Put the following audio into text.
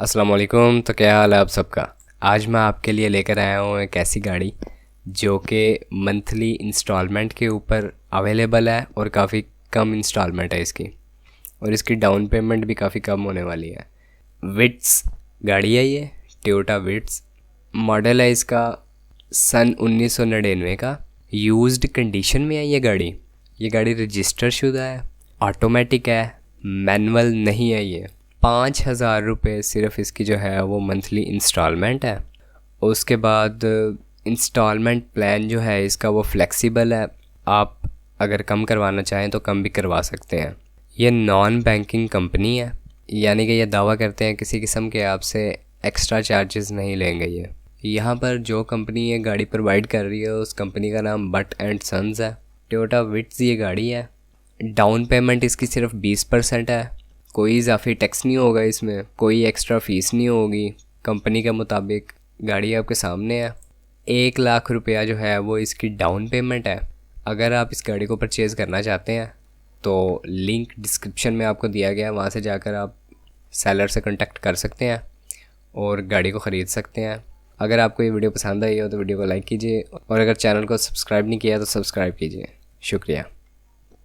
अस्सलाम वालेकुम। तो क्या हाल है आप सबका। आज मैं आपके लिए लेकर आया हूँ एक ऐसी गाड़ी जो कि मंथली इंस्टॉलमेंट के ऊपर अवेलेबल है और काफ़ी कम इंस्टॉलमेंट है इसकी, और इसकी डाउन पेमेंट भी काफ़ी कम होने वाली है। विट्स गाड़ी है ये, टोयोटा विट्स। मॉडल है इसका सन 1999 का। यूज्ड कंडीशन में है ये गाड़ी। ये गाड़ी रजिस्टर शुदा है, ऑटोमेटिक है, मैनुअल नहीं है ये। 5,000 रुपये सिर्फ इसकी जो है वो मंथली इंस्टॉलमेंट है। उसके बाद इंस्टॉलमेंट प्लान जो है इसका वो फ्लेक्सिबल है, आप अगर कम करवाना चाहें तो कम भी करवा सकते हैं। ये नॉन बैंकिंग कंपनी है, यानी कि ये दावा करते हैं किसी किस्म के आपसे एक्स्ट्रा चार्जेस नहीं लेंगे ये। यहाँ पर जो कंपनी ये गाड़ी प्रोवाइड कर रही है उस कंपनी का नाम बट एंड सन्स है। टोयोटा विट्स ये गाड़ी है। डाउन पेमेंट इसकी सिर्फ 20% है। कोई इजाफी टैक्स नहीं होगा इसमें, कोई एक्स्ट्रा फ़ीस नहीं होगी। कंपनी के मुताबिक गाड़ी आपके सामने है। 1 लाख रुपया जो है वो इसकी डाउन पेमेंट है। अगर आप इस गाड़ी को परचेज़ करना चाहते हैं तो लिंक डिस्क्रिप्शन में आपको दिया गया है, वहाँ से जाकर आप सेलर से कांटेक्ट कर सकते हैं और गाड़ी को ख़रीद सकते हैं। अगर आपको ये वीडियो पसंद आई हो तो वीडियो को लाइक कीजिए, और अगर चैनल को सब्सक्राइब नहीं किया तो सब्सक्राइब कीजिए। शुक्रिया।